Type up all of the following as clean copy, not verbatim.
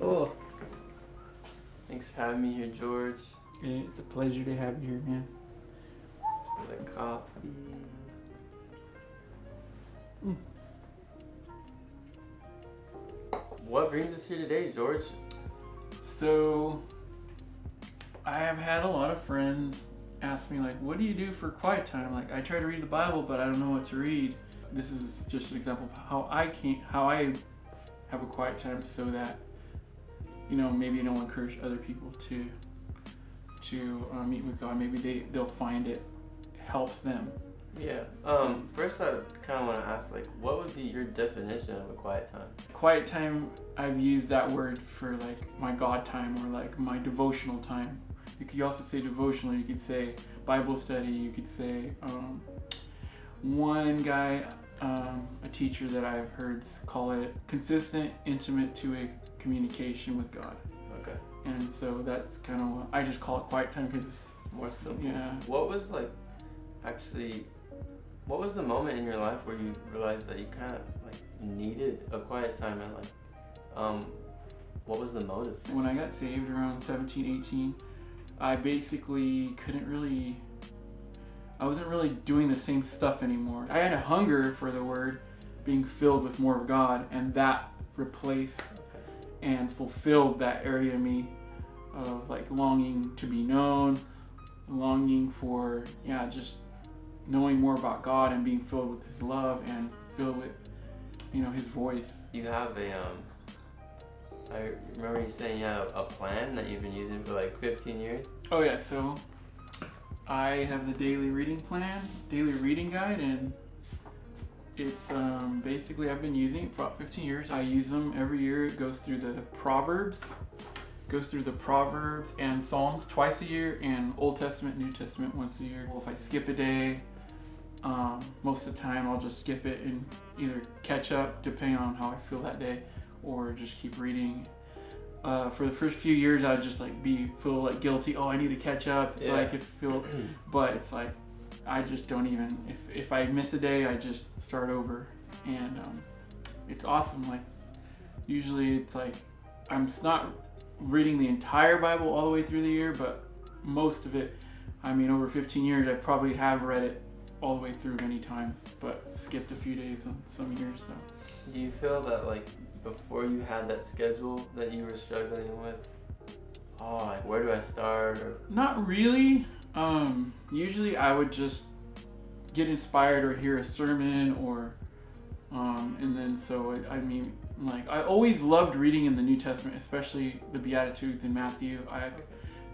Oh, thanks for having me here, George. It's a pleasure to have you here, man. For the coffee. What brings us here today, George? So, I have had a lot of friends ask me, like, what do you do for quiet time? Like, I try to read the Bible, but I don't know what to read. This is just an example of how I have a quiet time, so that, you know, maybe it'll encourage other people to meet with God. Maybe they'll find it helps them. Yeah. First, I kind of want to ask, like, what would be your definition of a quiet time? Quiet time, I've used that word for like my God time or like my devotional time. You could also say devotional. You could say Bible study. You could say one guy, a teacher that I've heard call it consistent, intimate two-way communication with God. Okay. And so that's kind of what I just call it quiet time because it's More simple. yeah. What was the moment in your life where you realized that you kind of like needed a quiet time, and like, what was the motive? When I got saved around 17, 18, I basically I wasn't really doing the same stuff anymore. I had a hunger for the word, being filled with more of God, and that replaced and fulfilled that area of me of like longing to be known, longing for, just knowing more about God and being filled with His love and filled with, His voice. You have I remember you saying you have a plan that you've been using for like 15 years. Oh yeah, so I have the daily reading plan, daily reading guide, and it's basically I've been using it for about 15 years. I use them every year. It goes through the Proverbs and Psalms twice a year, and Old Testament, New Testament once a year. Well, if I skip a day, most of the time I'll just skip it and either catch up depending on how I feel that day, or just keep reading. For the first few years, I'd just like feel like guilty. Oh, I need to catch up, so I could feel. But it's like I just don't even. If I miss a day, I just start over, and it's awesome. Like usually, it's like I'm not reading the entire Bible all the way through the year, but most of it. I mean, over 15 years, I probably have read it all the way through many times, but skipped a few days on some years. So, Do you feel that like before you had that schedule that you were struggling with? Oh, like where do I start? Or... Not really. Usually I would just get inspired or hear a sermon or, and then I always loved reading in the New Testament, especially the Beatitudes in Matthew.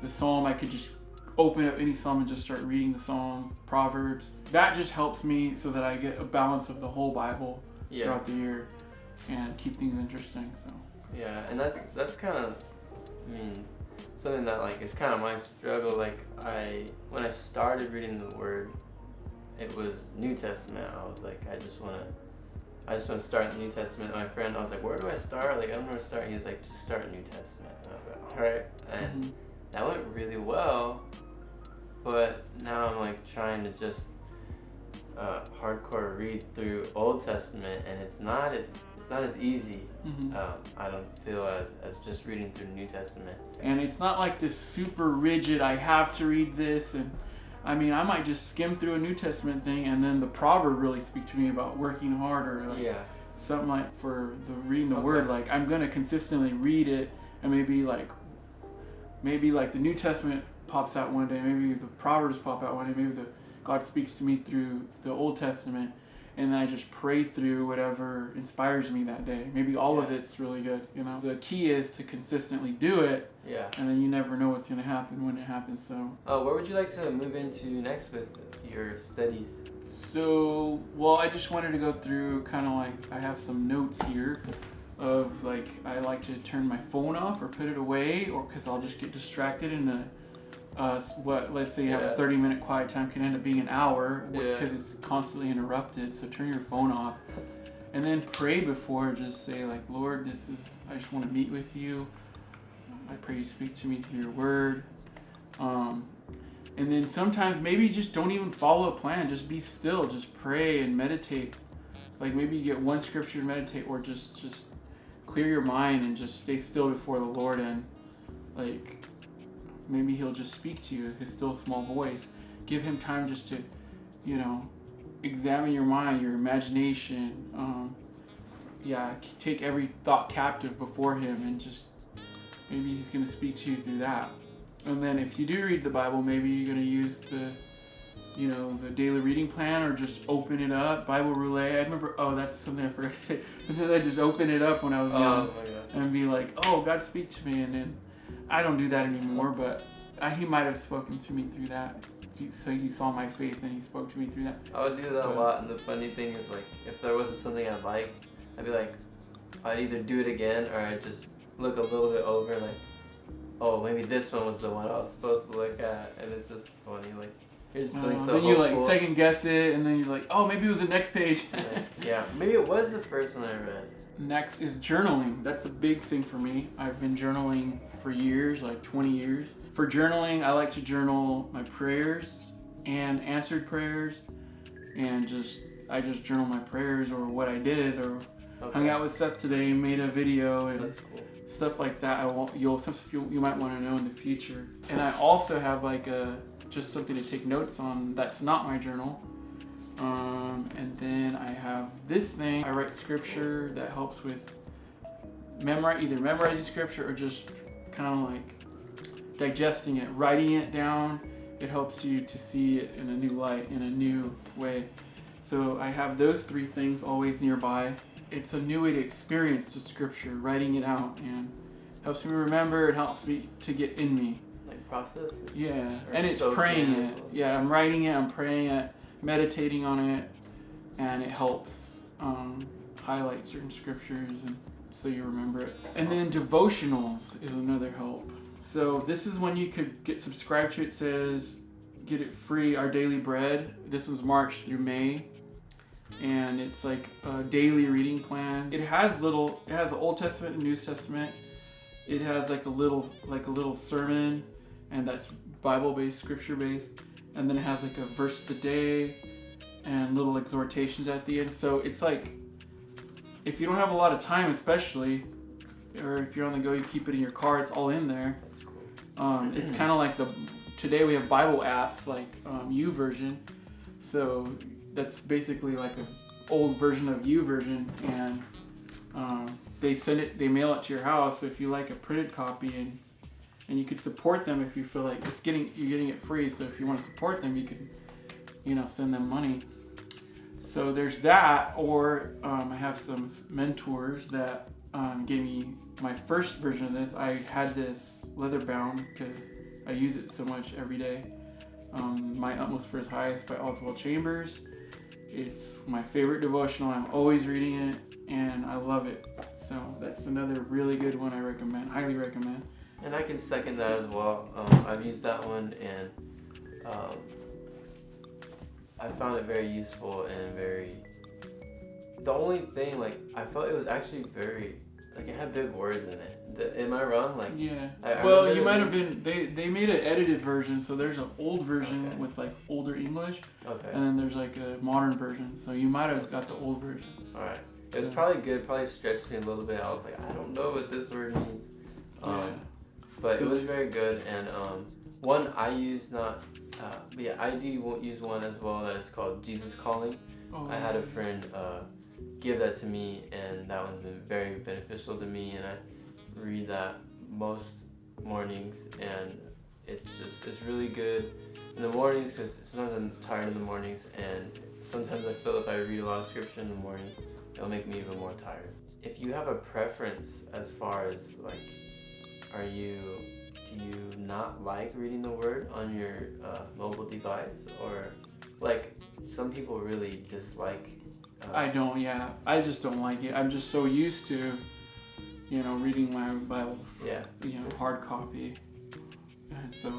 The Psalm, I could just open up any Psalm and just start reading the Psalms, Proverbs. That just helps me so that I get a balance of the whole Bible throughout the year and keep things interesting. So yeah, and that's kind of, something that like is kind of my struggle. Like when I started reading the Word, it was New Testament. I was like, I just want to start the New Testament. And my friend, I was like, where do I start? Like, I don't know where to start. And he was like, just start New Testament. And I was like, all right. And that went really well. But now I'm like trying to just hardcore read through Old Testament, and it's not as easy. I don't feel as just reading through the New Testament. And it's not like this super rigid, I have to read this, and I might just skim through a New Testament thing and then the proverb really speak to me about working harder, like something like for the reading the Word, like I'm gonna consistently read it, and maybe like the New Testament pops out one day, maybe the Proverbs pop out one day, maybe God speaks to me through the Old Testament, and then I just pray through whatever inspires me that day. Maybe all of it's really good, The key is to consistently do it, and then you never know what's going to happen when it happens. So, where would you like to move into next with your studies? So, I just wanted to go through kind of like, I have some notes here of like, I like to turn my phone off or put it away, or because I'll just get distracted in let's say you have a 30-minute quiet time can end up being an hour because it's constantly interrupted. So turn your phone off and then pray before. Just say like, Lord, I just want to meet with you. I pray you speak to me through your word. And then sometimes maybe just don't even follow a plan. Just be still. Just pray and meditate. Like maybe you get one scripture to meditate, or just clear your mind and just stay still before the Lord, and like maybe He'll just speak to you, His still small voice. Give Him time just to, examine your mind, your imagination. Take every thought captive before Him, and just maybe He's going to speak to you through that. And then if you do read the Bible, maybe you're going to use the daily reading plan, or just open it up, Bible Roulette. I remember, that's something I forgot to say. And then I just open it up when I was young and be like, oh, God speak to me. And then I don't do that anymore, but He might have spoken to me through that. So He saw my faith and He spoke to me through that. I would do that a lot, and the funny thing is, like, if there wasn't something I liked, I'd be like, I'd either do it again, or I'd just look a little bit over, like, oh, maybe this one was the one I was supposed to look at, and it's just funny, like, you're just feeling so then hopeful. You like second guess it, and then you're like, oh, maybe it was the next page. Yeah, maybe it was the first one I read. Next is journaling. That's a big thing for me. I've been journaling for years, like 20 years. For journaling, I like to journal my prayers and answered prayers, and I just journal my prayers or what I did, or hung out with Seth today, made a video, and that's cool. Stuff like that. You might want to know in the future. And I also have like just something to take notes on. That's not my journal. And then I have this thing. I write scripture that helps with either memorizing scripture or just kind of like digesting it, writing it down. It helps you to see it in a new light, in a new way. So I have those 3 things always nearby. It's a new way to experience the scripture, writing it out, and helps me remember. It helps me to get in me. Like process? Yeah, and it's praying it. Yeah, I'm writing it, I'm praying it, meditating on it, and it helps highlight certain scriptures, and so you remember it. And then devotionals is another help. So this is when you could get subscribed to. It says, get it free, Our Daily Bread. This was March through May. And it's like a daily reading plan. It has the Old Testament and New Testament. It has like a little sermon, and that's Bible-based, scripture-based. And then it has like a verse of the day and little exhortations at the end. So it's like, if you don't have a lot of time, especially, or if you're on the go, you keep it in your car, it's all in there. That's cool. It's kind of like today we have Bible apps like YouVersion. So that's basically like an old version of YouVersion, and they mail it to your house. So if you like a printed copy, and you could support them if you feel like you're getting it free. So if you want to support them, you can, send them money. So there's that, or I have some mentors that gave me my first version of this. I had this leather bound because I use it so much every day. My Utmost for His Highest by Oswald Chambers. It's my favorite devotional. I'm always reading it, and I love it. So that's another really good one I recommend, highly recommend. And I can second that as well. I've used that one, and I found it very useful and the only thing, like, I felt it was actually very, like, it had big words in it. Am I wrong? Like, yeah. I you might have been. They made an edited version, so there's an old version with like older English, and then there's like a modern version. So you might have got the old version. All right. It was probably good. Probably stretched me a little bit. I was like, I don't know what this word means. But it was very good. And one I use I do use one as well that is called Jesus Calling. I had a friend give that to me, and that one's been very beneficial to me, and I read that most mornings, and it's really good in the mornings, because sometimes I'm tired in the mornings, and sometimes I feel if I read a lot of scripture in the morning, it'll make me even more tired. If you have a preference as far as like, do you not like reading the word on your mobile device, or like some people really dislike? I don't. Yeah, I just don't like it. I'm just so used to, reading my Bible. Yeah. Hard copy. And so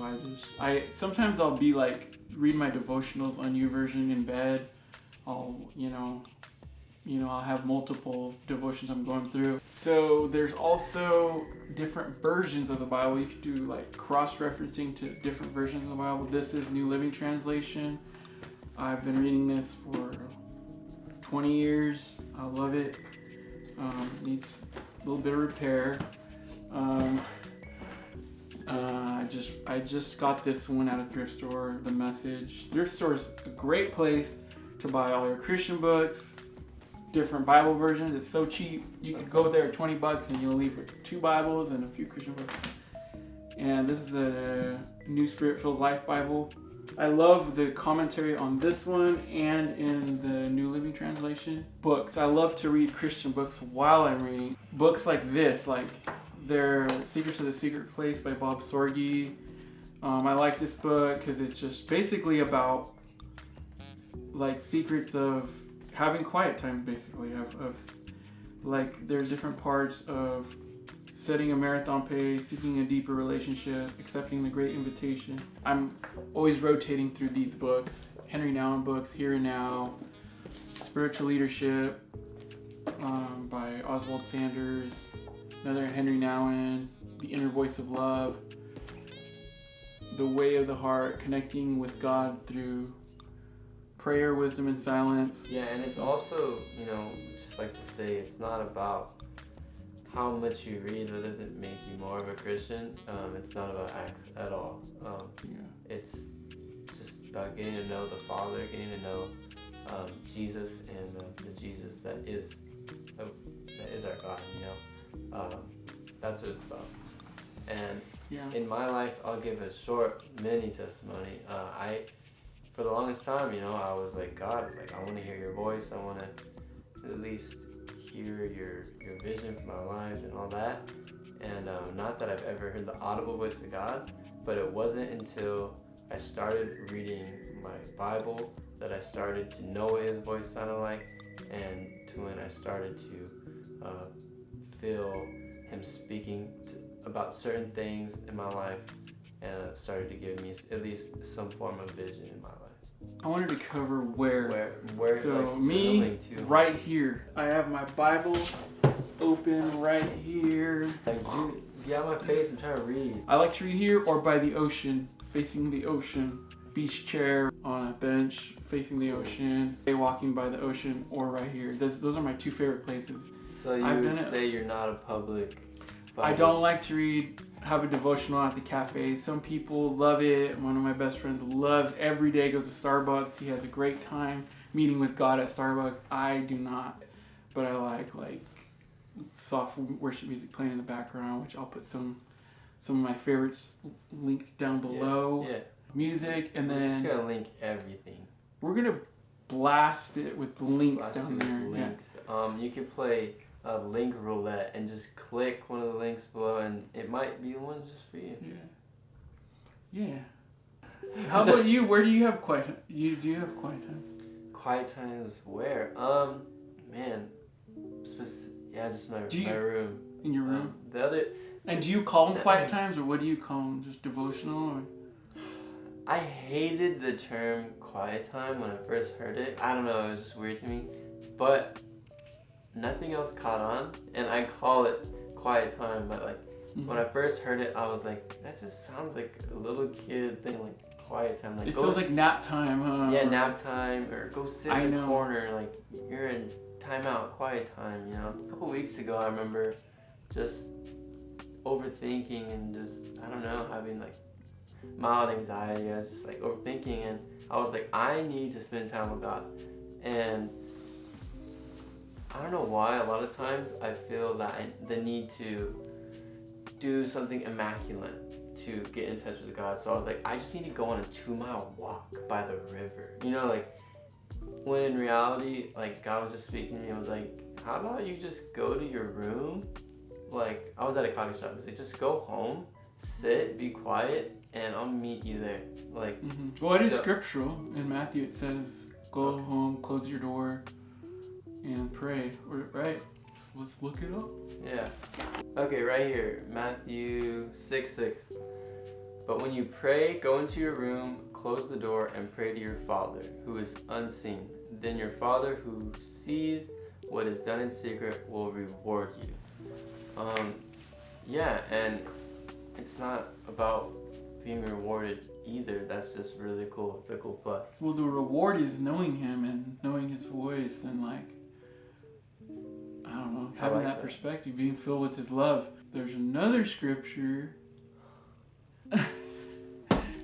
sometimes I'll be like read my devotionals on YouVersion in bed. I'll I'll have multiple devotions I'm going through. So there's also different versions of the Bible. You can do like cross-referencing to different versions of the Bible. This is New Living Translation. I've been reading this for 20 years. I love it. little bit of repair. I just got this one at a thrift store, The Message. Thrift store is a great place to buy all your Christian books, different Bible versions. It's so cheap. You can go there at $20 and you'll leave with 2 Bibles and a few Christian books. And this is a New Spirit-Filled Life Bible. I love the commentary on this one and in the New Living Translation. Books. I love to read Christian books while I'm reading. Books like this, like they're Secrets of the Secret Place by Bob Sorge. I like this book because it's just basically about like secrets of having quiet time, basically. Of like there's different parts of setting a marathon pace, seeking a deeper relationship, accepting the great invitation. I'm always rotating through these books. Henry Nouwen books, Here and Now, Spiritual Leadership by Oswald Sanders, another Henry Nouwen, The Inner Voice of Love, The Way of the Heart, connecting with God through prayer, wisdom, and silence. Yeah, and it's also, just like to say, it's not about how much you read that doesn't make you more of a Christian. It's not about acts at all. It's just about getting to know the Father, getting to know Jesus and the Jesus that is our God. That's what it's about. And in my life, I'll give a short mini testimony. For the longest time, I was like, God, like I want to hear your voice. I want to at least hear your vision for my life and all that. And not that I've ever heard the audible voice of God, but it wasn't until I started reading my Bible that I started to know what his voice sounded like, and to when I started to feel him speaking about certain things in my life, and started to give me at least some form of vision in my life. I wanted to cover where so like, me right here. I have my Bible open right here. Like, dude, get out of my face, I'm trying to read. I like to read here or by the ocean, facing the ocean. Beach chair on a bench facing the ocean, walking by the ocean, or right here. Those are my 2 favorite places. So you would say you're not a public Bible. I don't like to have a devotional at the cafe. Some people love it. One of my best friends loves every day, goes to Starbucks. He has a great time meeting with God at Starbucks. I do not, but I like soft worship music playing in the background, which I'll put some of my favorites linked down below. Yeah. Music, and We're then just gonna link everything. We're gonna blast it with links down there. Links. You can play link roulette and just click one of the links below, and it might be the one just for you. Yeah. How about you? Where do you have quiet time? Do you have quiet times? Quiet times where? Man. Just my room. In your room? And do you call them quiet times, or what do you call them? Just devotional? Or? I hated the term quiet time when I first heard it. I don't know, it was just weird to me. But nothing else caught on, and I call it quiet time. But when I first heard it, I was like, that just sounds like a little kid thing, like quiet time. Like it feels like nap time, huh? Yeah, nap time, or go sit in the corner, like you're in timeout, quiet time. A couple weeks ago, I remember just overthinking and just having mild anxiety. I was just overthinking, and I was like, I need to spend time with God. And I don't know why, a lot of times I feel that the need to do something immaculate to get in touch with God. So I was like, I just need to go on a 2-mile walk by the river. When in reality, God was just speaking to me. I was like, how about you just go to your room? I was at a coffee shop. I was like, just go home, sit, be quiet, and I'll meet you there. Well, it is scriptural. In Matthew it says, go home, close your door, and pray. Right? Let's look it up. Yeah. Okay, right here. Matthew 6:6. But when you pray, go into your room, close the door, and pray to your Father, who is unseen. Then your Father, who sees what is done in secret, will reward you. And it's not about being rewarded either. That's just really cool. It's a cool plus. Well, the reward is knowing him and knowing his voice, and I don't know. know, having that perspective, being filled with His love. There's another scripture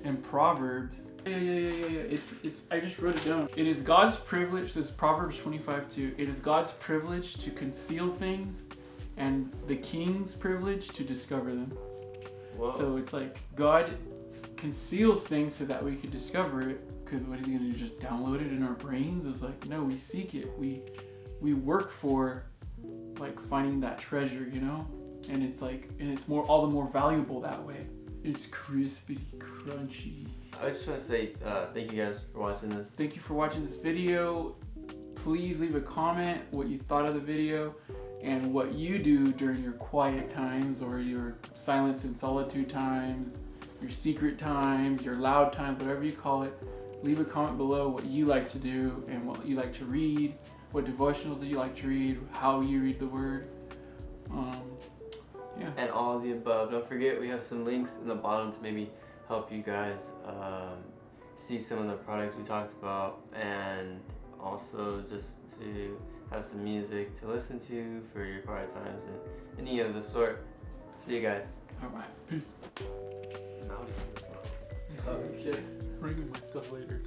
in Proverbs. Yeah. It's. I just wrote it down. It is God's privilege. This is Proverbs 25:2. It is God's privilege to conceal things, and the king's privilege to discover them. Whoa. So it's like God conceals things so that we can discover it. Because what is He gonna do? Just download it in our brains? It's like, no, we seek it. We work for like finding that treasure, you know. And it's like, and it's more, all the more valuable that way. It's crispy, crunchy. I just want to say thank you guys for watching this. Thank you for watching this video. Please leave a comment what you thought of the video and what you do during your quiet times or your silence and solitude times, your secret times, your loud times, whatever you call it. Leave a comment below what you like to do and what you like to read, what devotionals do you like to read, how you read the Word. Yeah. And all of the above. Don't forget, we have some links in the bottom to maybe help you guys see some of the products we talked about, and also just to have some music to listen to for your quiet times and any of the sort. See you guys. All right. Peace. Okay. Bring my stuff later.